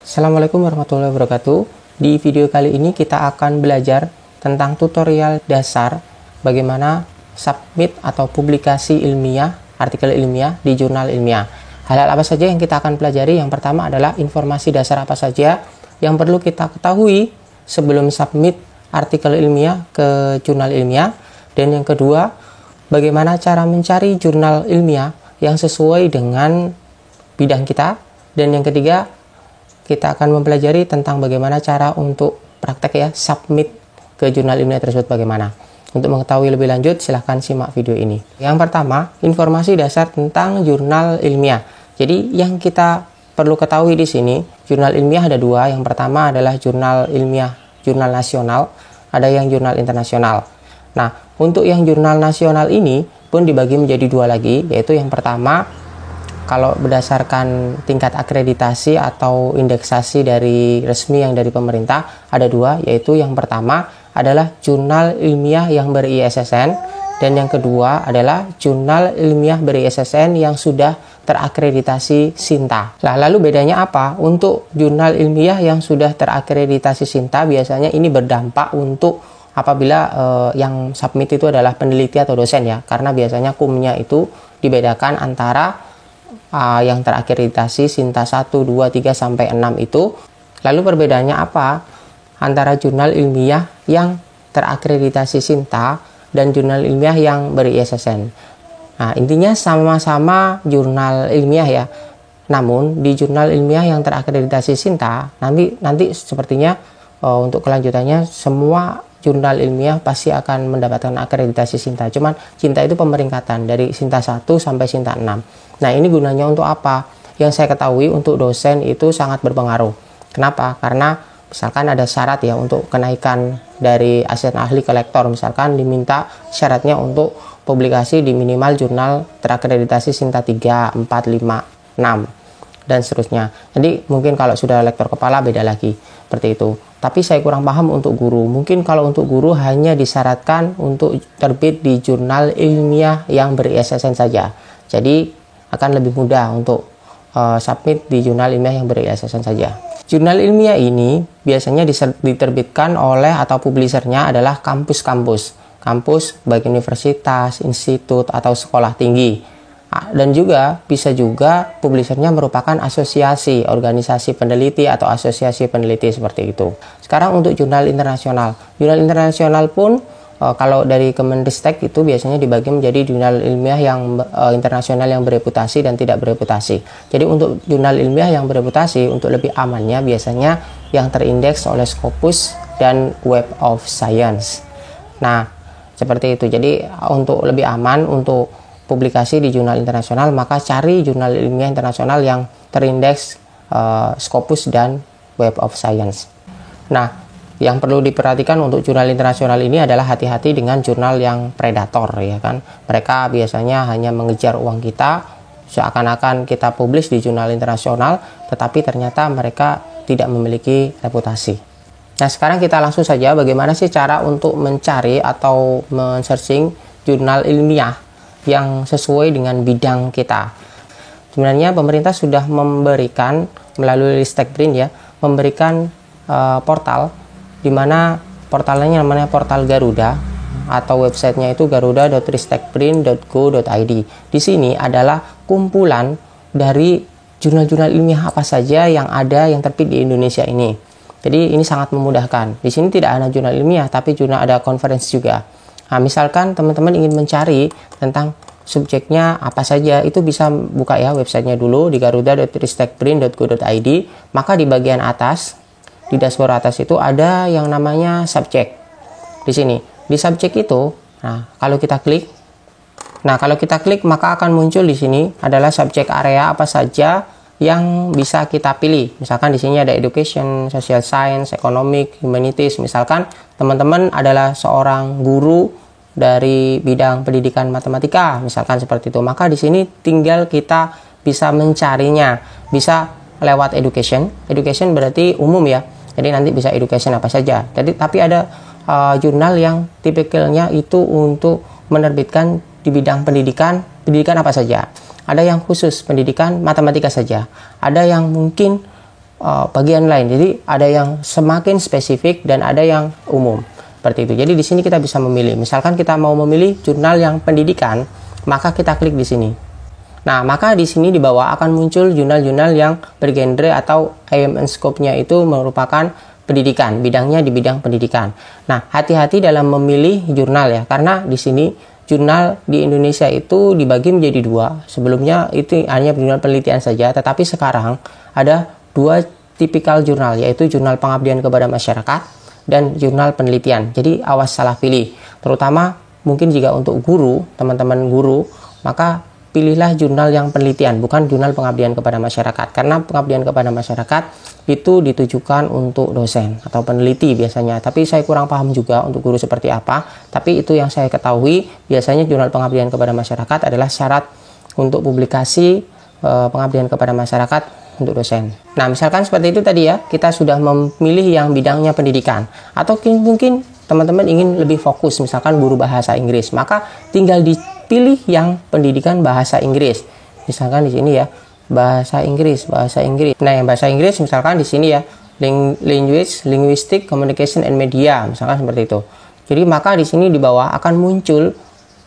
Assalamualaikum warahmatullahi wabarakatuh. Di video kali ini kita akan belajar tentang tutorial dasar bagaimana submit atau publikasi ilmiah, artikel ilmiah di jurnal ilmiah. Hal-hal apa saja yang kita akan pelajari? Yang pertama adalah informasi dasar apa saja yang perlu kita ketahui sebelum submit artikel ilmiah ke jurnal ilmiah. Dan yang kedua, bagaimana cara mencari jurnal ilmiah yang sesuai dengan bidang kita. Dan yang ketiga, kita akan mempelajari tentang bagaimana cara untuk praktek ya, submit ke jurnal ilmiah tersebut bagaimana. Untuk mengetahui lebih lanjut, silahkan simak video ini. Yang pertama, informasi dasar tentang jurnal ilmiah. Jadi yang kita perlu ketahui di sini, jurnal ilmiah ada dua. Yang pertama adalah jurnal ilmiah, jurnal nasional, ada yang jurnal internasional. Nah, untuk yang jurnal nasional ini pun dibagi menjadi dua lagi, yaitu yang pertama, kalau berdasarkan tingkat akreditasi atau indeksasi dari resmi yang dari pemerintah, ada dua, yaitu yang pertama adalah jurnal ilmiah yang ber-ISSN, dan yang kedua adalah jurnal ilmiah ber-ISSN yang sudah terakreditasi SINTA. Nah, lalu bedanya apa? Untuk jurnal ilmiah yang sudah terakreditasi SINTA, biasanya ini berdampak untuk apabila yang submit itu adalah peneliti atau dosen ya, karena biasanya kumnya itu dibedakan antara yang terakreditasi SINTA 1, 2, 3, sampai 6 itu. Lalu perbedaannya apa antara jurnal ilmiah yang terakreditasi SINTA dan jurnal ilmiah yang ber-ISSN? Nah, intinya sama-sama jurnal ilmiah ya. Namun di jurnal ilmiah yang terakreditasi SINTA, nanti sepertinya untuk kelanjutannya semua jurnal ilmiah pasti akan mendapatkan akreditasi SINTA. Cuman SINTA itu pemeringkatan dari SINTA 1 sampai SINTA 6. Nah, ini gunanya untuk apa? Yang saya ketahui untuk dosen itu sangat berpengaruh. Kenapa? Karena misalkan ada syarat ya untuk kenaikan dari asisten ahli ke lektor. Misalkan diminta syaratnya untuk publikasi di minimal jurnal terakreditasi SINTA 3, 4, 5, 6 dan seterusnya. Jadi mungkin kalau sudah lektor kepala beda lagi seperti itu. Tapi saya kurang paham untuk guru. Mungkin kalau untuk guru hanya disyaratkan untuk terbit di jurnal ilmiah yang ber-ISSN saja. Jadi akan lebih mudah untuk submit di jurnal ilmiah yang ber-ISSN saja. Jurnal ilmiah ini biasanya diterbitkan oleh atau publishernya adalah kampus-kampus. Kampus baik universitas, institut, atau sekolah tinggi. Dan juga bisa juga publishernya merupakan asosiasi, organisasi peneliti atau asosiasi peneliti seperti itu. Sekarang untuk jurnal internasional. Jurnal internasional pun kalau dari Kemenristek itu biasanya dibagi menjadi jurnal ilmiah yang internasional yang bereputasi dan tidak bereputasi. Jadi untuk jurnal ilmiah yang bereputasi, untuk lebih amannya biasanya yang terindeks oleh Scopus dan Web of Science. Nah, seperti itu. Jadi untuk lebih aman untuk publikasi di jurnal internasional, maka cari jurnal ilmiah internasional yang terindeks Scopus dan Web of Science. Nah, yang perlu diperhatikan untuk jurnal internasional ini adalah hati-hati dengan jurnal yang predator ya kan. Mereka biasanya hanya mengejar uang kita, seakan-akan kita publish di jurnal internasional, tetapi ternyata mereka tidak memiliki reputasi. Nah, sekarang kita langsung saja bagaimana sih cara untuk mencari atau men-searching jurnal ilmiah yang sesuai dengan bidang kita. Sebenarnya pemerintah sudah memberikan melalui Ristekbrin ya, memberikan portal di mana portalnya namanya portal Garuda atau websitenya itu garuda.ristekbrin.go.id. Di sini adalah kumpulan dari jurnal-jurnal ilmiah apa saja yang ada yang terbit di Indonesia ini. Jadi ini sangat memudahkan. Di sini tidak hanya jurnal ilmiah, tapi juga ada konferensi juga. Nah, misalkan teman-teman ingin mencari tentang subjeknya apa saja, itu bisa buka ya websitenya dulu di garuda.ristekbrin.go.id. Maka di bagian atas, di dashboard atas itu ada yang namanya subjek. Di sini, di subjek itu, kalau kita klik maka akan muncul di sini adalah subjek area apa saja yang bisa kita pilih. Misalkan di sini ada education, social science, economic, humanities. Misalkan teman-teman adalah seorang guru dari bidang pendidikan matematika, misalkan seperti itu. Maka di sini tinggal kita bisa mencarinya. Bisa lewat education. Education berarti umum ya. Jadi nanti bisa education apa saja. Tapi ada jurnal yang tipikalnya itu untuk menerbitkan di bidang pendidikan apa saja. Ada yang khusus pendidikan matematika saja. Ada yang mungkin bagian lain. Jadi ada yang semakin spesifik dan ada yang umum. Seperti itu. Jadi di sini kita bisa memilih. Misalkan kita mau memilih jurnal yang pendidikan, maka kita klik di sini. Nah, maka di sini di bawah akan muncul jurnal-jurnal yang bergenre atau aim and scope-nya itu merupakan pendidikan, bidangnya di bidang pendidikan. Nah, hati-hati dalam memilih jurnal ya, karena di sini jurnal di Indonesia itu dibagi menjadi dua. Sebelumnya itu hanya jurnal penelitian saja, tetapi sekarang ada dua tipikal jurnal, yaitu jurnal pengabdian kepada masyarakat dan jurnal penelitian. Jadi awas salah pilih, terutama mungkin jika untuk guru, teman-teman guru, maka pilihlah jurnal yang penelitian, bukan jurnal pengabdian kepada masyarakat. Karena pengabdian kepada masyarakat itu ditujukan untuk dosen atau peneliti biasanya. Tapi saya kurang paham juga untuk guru seperti apa. Tapi itu yang saya ketahui, biasanya jurnal pengabdian kepada masyarakat adalah syarat untuk publikasi pengabdian kepada masyarakat untuk dosen. Nah, misalkan seperti itu tadi ya, kita sudah memilih yang bidangnya pendidikan. Atau mungkin teman-teman ingin lebih fokus, misalkan guru bahasa Inggris, maka tinggal dipilih yang pendidikan bahasa Inggris. Misalkan di sini ya, bahasa Inggris. Nah, yang bahasa Inggris misalkan di sini ya, linguistic, communication and media, misalkan seperti itu. Jadi maka di sini di bawah akan muncul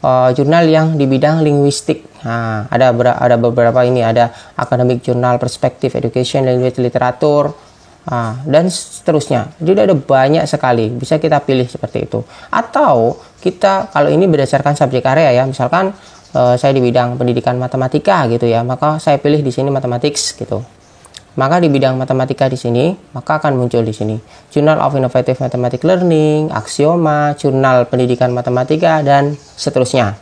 jurnal yang di bidang linguistik. Nah, ada beberapa ini, ada academic journal, perspective, education, language, literatur, dan seterusnya. Jadi ada banyak sekali, bisa kita pilih seperti itu. Atau kita, kalau ini berdasarkan subjek area ya, misalkan saya di bidang pendidikan matematika gitu ya, maka saya pilih di sini mathematics gitu. Maka di bidang matematika di sini, maka akan muncul di sini Journal of Innovative Mathematics Learning, Axioma, Jurnal Pendidikan Matematika, dan seterusnya.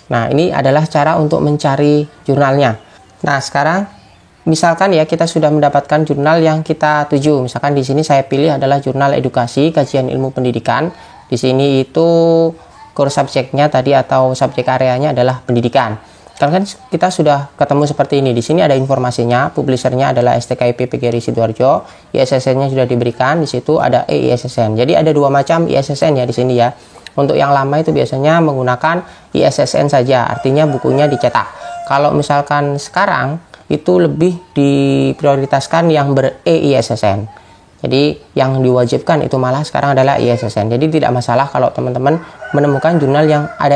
Nah, ini adalah cara untuk mencari jurnalnya. Nah, sekarang misalkan ya kita sudah mendapatkan jurnal yang kita tuju. Misalkan di sini saya pilih adalah jurnal edukasi, kajian ilmu pendidikan. Di sini itu core subjeknya tadi atau subjek areanya adalah pendidikan. Kan kita sudah ketemu seperti ini. Di sini ada informasinya, publishernya adalah STKIP PGRI Sidoarjo, ISSN-nya sudah diberikan, di situ ada ISSN. Jadi ada dua macam ISSN ya di sini ya. Untuk yang lama itu biasanya menggunakan ISSN saja, artinya bukunya dicetak. Kalau misalkan sekarang itu lebih diprioritaskan yang ber-EISSN. Jadi yang diwajibkan itu malah sekarang adalah ISSN. Jadi tidak masalah kalau teman-teman menemukan jurnal yang ada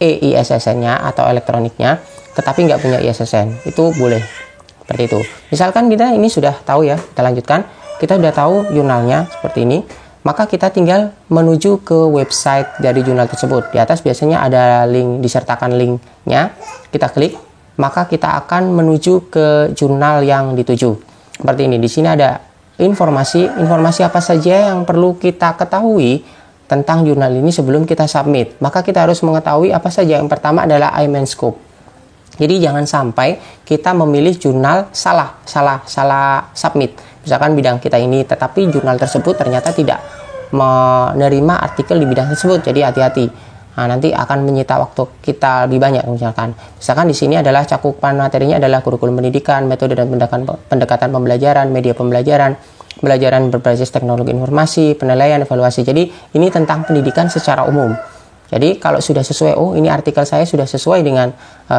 EISSN-nya atau elektroniknya, tetapi nggak punya ISSN, itu boleh. Seperti itu. Misalkan kita ini sudah tahu ya, kita lanjutkan. Kita sudah tahu jurnalnya seperti ini, maka kita tinggal menuju ke website dari jurnal tersebut. Di atas biasanya ada link, disertakan linknya. Kita klik, maka kita akan menuju ke jurnal yang dituju. Seperti ini. Di sini ada informasi apa saja yang perlu kita ketahui tentang jurnal ini sebelum kita submit. Maka kita harus mengetahui apa saja. Yang pertama adalah aim and scope. Jadi jangan sampai kita memilih jurnal salah submit. Misalkan bidang kita ini, tetapi jurnal tersebut ternyata tidak menerima artikel di bidang tersebut. Jadi hati-hati. Nah, nanti akan menyita waktu kita lebih banyak misalkan. Misalkan di sini adalah cakupan materinya adalah kurikulum pendidikan, metode dan pendekatan pembelajaran, media pembelajaran, belajaran berbasis teknologi informasi, penilaian, evaluasi. Jadi ini tentang pendidikan secara umum. Jadi kalau sudah sesuai, oh ini artikel saya sudah sesuai dengan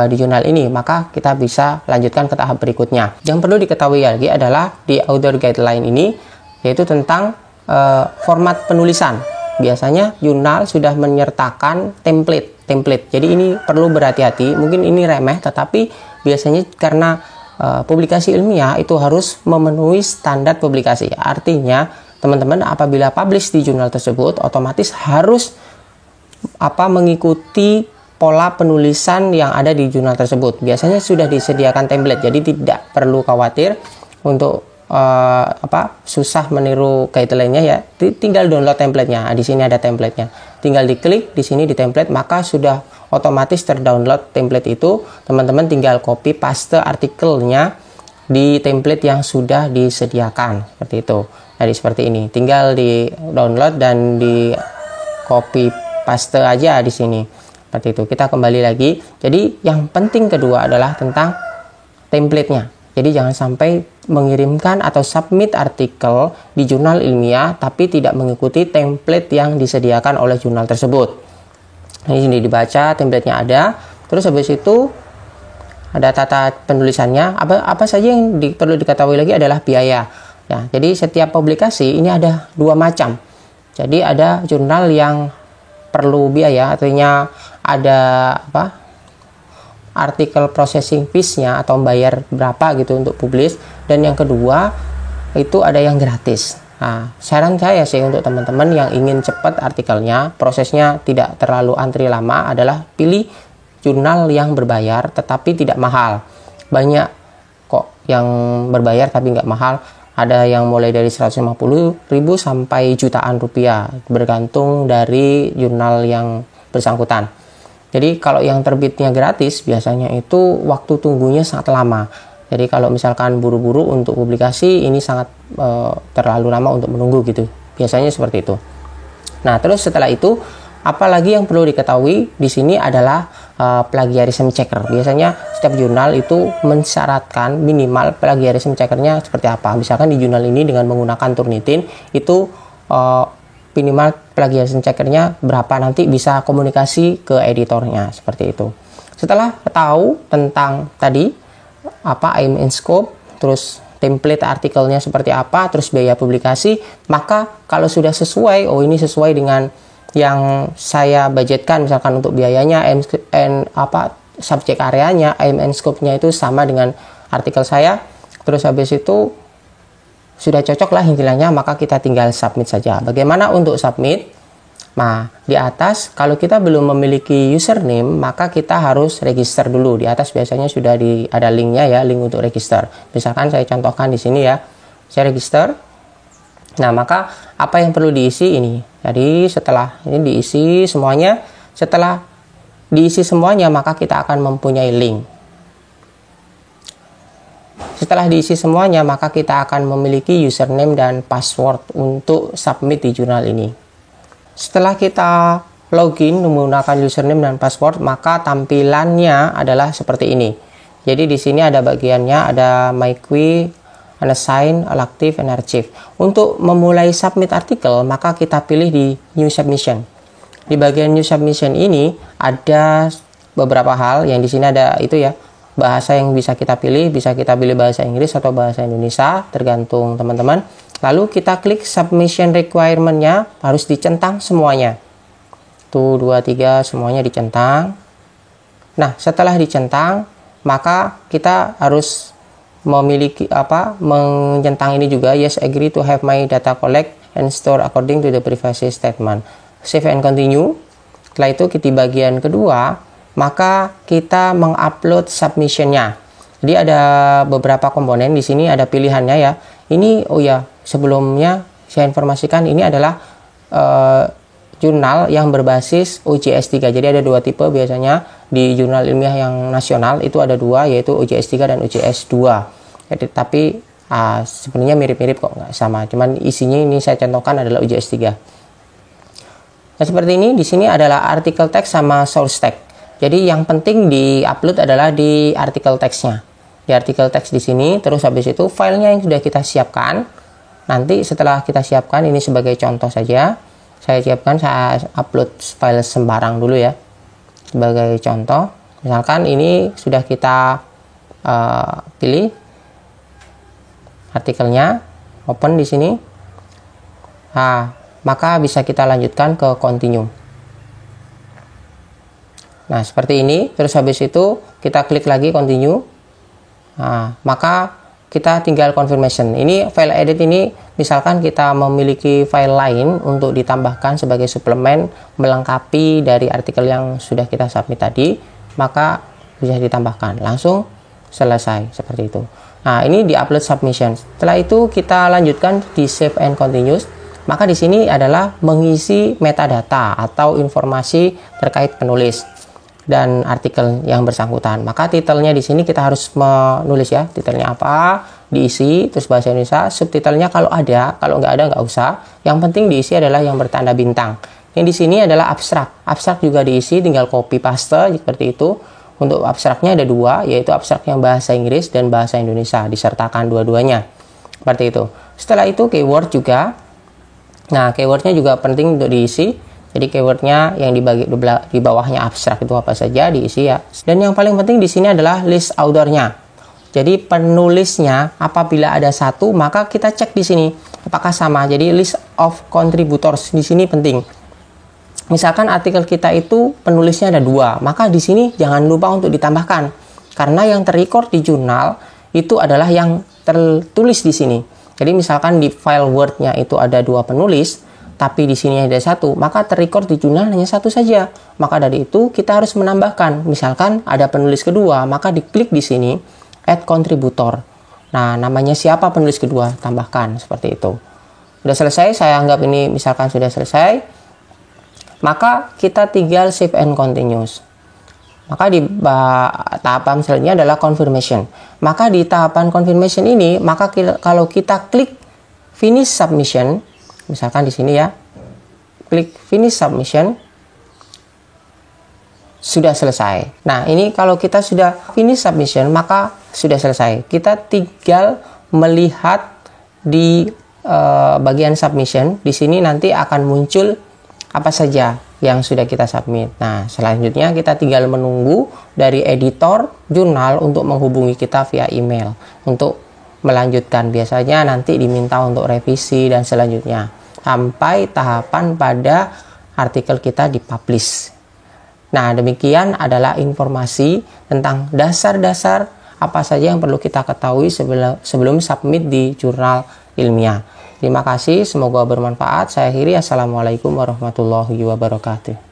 di jurnal ini, maka kita bisa lanjutkan ke tahap berikutnya. Yang perlu diketahui lagi adalah di author guideline ini, yaitu tentang format penulisan. Biasanya jurnal sudah menyertakan template. Jadi ini perlu berhati-hati. Mungkin ini remeh, tetapi biasanya karena publikasi ilmiah itu harus memenuhi standar publikasi. Artinya, teman-teman apabila publish di jurnal tersebut, otomatis harus mengikuti pola penulisan yang ada di jurnal tersebut. Biasanya sudah disediakan template, jadi tidak perlu khawatir untuk susah meniru guideline-nya ya. Tinggal download template-nya. Di sini ada template-nya. Tinggal diklik di sini di template, maka sudah otomatis terdownload template itu. Teman-teman tinggal copy paste artikelnya di template yang sudah disediakan seperti itu. Jadi seperti ini. Tinggal di download dan di copy paste aja di sini. Seperti itu. Kita kembali lagi. Jadi yang penting kedua adalah tentang template-nya. Jadi jangan sampai mengirimkan atau submit artikel di jurnal ilmiah tapi tidak mengikuti template yang disediakan oleh jurnal tersebut. Ini dibaca, template-nya ada. Terus habis itu ada tata penulisannya. Apa saja yang perlu diketahui lagi adalah biaya. Ya, jadi setiap publikasi ini ada dua macam. Jadi ada jurnal yang perlu biaya, artinya ada artikel processing fees-nya atau bayar berapa gitu untuk publish. Dan yang kedua itu ada yang gratis. Nah, saran saya sih untuk teman-teman yang ingin cepat artikelnya, prosesnya tidak terlalu antri lama, adalah pilih jurnal yang berbayar tetapi tidak mahal. Banyak kok yang berbayar tapi nggak mahal. Ada yang mulai dari 150.000 sampai jutaan rupiah, bergantung dari jurnal yang bersangkutan. Jadi kalau yang terbitnya gratis biasanya itu waktu tunggunya sangat lama. Jadi kalau misalkan buru-buru untuk publikasi, ini sangat terlalu lama untuk menunggu gitu. Biasanya seperti itu. Nah, terus setelah itu apalagi yang perlu diketahui di sini adalah plagiarism checker. Biasanya setiap jurnal itu mensyaratkan minimal plagiarism checkernya seperti apa. Misalkan di jurnal ini dengan menggunakan Turnitin itu minimal plagiarism checkernya berapa, nanti bisa komunikasi ke editornya seperti itu. Setelah tahu tentang tadi aim and scope, terus template artikelnya seperti apa, terus biaya publikasi, maka kalau sudah sesuai, ini sesuai dengan yang saya budgetkan, misalkan untuk biayanya, subjek areanya, aim and scope-nya itu sama dengan artikel saya, terus habis itu sudah cocok lah intinya, maka kita tinggal submit saja. Bagaimana untuk submit? Nah, di atas kalau kita belum memiliki username, maka kita harus register dulu. Di atas biasanya sudah ada linknya ya, link untuk register. Misalkan saya contohkan di sini ya, saya register. Nah, maka apa yang perlu diisi ini? Jadi setelah ini diisi semuanya, setelah diisi semuanya, maka kita akan mempunyai link. Setelah diisi semuanya, maka kita akan memiliki username dan password untuk submit di jurnal ini. Setelah kita login menggunakan username dan password, maka tampilannya adalah seperti ini. Jadi di sini ada bagiannya, ada my query, unassign, active, and archive. Untuk memulai submit artikel, maka kita pilih di new submission. Di bagian new submission ini ada beberapa hal, yang di sini ada itu ya, bahasa yang bisa kita pilih bahasa Inggris atau bahasa Indonesia, tergantung teman-teman. Lalu kita klik submission requirement-nya, harus dicentang semuanya. 1, 2, 3 semuanya dicentang. Nah, setelah dicentang, maka kita harus memiliki mencentang ini juga, yes, agree to have my data collect and store according to the privacy statement. Save and continue. Setelah itu di bagian kedua, maka kita mengupload submission-nya. Jadi ada beberapa komponen di sini, ada pilihannya ya. Ini sebelumnya saya informasikan ini adalah jurnal yang berbasis OJS 3. Jadi ada dua tipe biasanya di jurnal ilmiah yang nasional, itu ada dua, yaitu OJS 3 dan OJS 2. Jadi, tapi sebenarnya mirip-mirip kok, nggak sama. Cuman isinya ini saya contohkan adalah OJS 3. Nah, seperti ini di sini adalah artikel teks sama source text. Jadi yang penting di-upload adalah di artikel teksnya. Di artikel teks di sini, terus habis itu filenya yang sudah kita siapkan. Nanti setelah kita siapkan, ini sebagai contoh saja, saya siapkan, saya upload file sembarang dulu ya. Sebagai contoh, misalkan ini sudah kita pilih artikelnya, open di sini. Nah, maka bisa kita lanjutkan ke continue. Nah, seperti ini. Terus habis itu kita klik lagi continue. Nah, maka kita tinggal confirmation. Ini file edit ini, misalkan kita memiliki file lain untuk ditambahkan sebagai suplemen melengkapi dari artikel yang sudah kita submit tadi, maka bisa ditambahkan. Langsung selesai seperti itu. Nah, ini di upload submission. Setelah itu kita lanjutkan di save and continuous. Maka di sini adalah mengisi metadata atau informasi terkait penulis dan artikel yang bersangkutan. Maka titelnya di sini kita harus menulis ya, titelnya apa, diisi, terus bahasa Indonesia, subtitlenya kalau ada, kalau nggak ada nggak usah. Yang penting diisi adalah yang bertanda bintang. Yang di sini adalah abstrak. Abstrak juga diisi, tinggal copy paste seperti itu. Untuk abstraknya ada dua, yaitu abstrak yang bahasa Inggris dan bahasa Indonesia, disertakan dua-duanya. Seperti itu. Setelah itu keyword juga. Nah, keywordnya juga penting untuk diisi. Jadi keywordnya yang dibagi di bawahnya abstrak itu apa saja diisi ya. Dan yang paling penting di sini adalah list author-nya. Jadi penulisnya apabila ada satu, maka kita cek di sini apakah sama. Jadi list of contributors di sini penting. Misalkan artikel kita itu penulisnya ada 2, maka di sini jangan lupa untuk ditambahkan. Karena yang terrecord di jurnal itu adalah yang tertulis di sini. Jadi misalkan di file Word-nya itu ada 2 penulis, tapi di sini ada 1, maka terrecord di jurnal hanya 1 saja. Maka dari itu kita harus menambahkan. Misalkan ada penulis kedua, maka diklik di sini add contributor. Nah, namanya siapa penulis kedua? Tambahkan seperti itu. Sudah selesai, saya anggap ini misalkan sudah selesai. Maka kita tinggal save and continuous. Maka di tahapan selanjutnya adalah confirmation. Maka di tahapan confirmation ini, maka kalau kita klik finish submission, misalkan di sini ya, klik finish submission, sudah selesai. Nah, ini kalau kita sudah finish submission, maka sudah selesai. Kita tinggal melihat di bagian submission. Di sini nanti akan muncul apa saja yang sudah kita submit. Nah, selanjutnya kita tinggal menunggu dari editor jurnal untuk menghubungi kita via email untuk melanjutkan. Biasanya nanti diminta untuk revisi dan selanjutnya sampai tahapan pada artikel kita dipublish. Nah, demikian adalah informasi tentang dasar-dasar apa saja yang perlu kita ketahui sebelum submit di jurnal ilmiah. Terima kasih, semoga bermanfaat. Saya akhiri, assalamualaikum warahmatullahi wabarakatuh.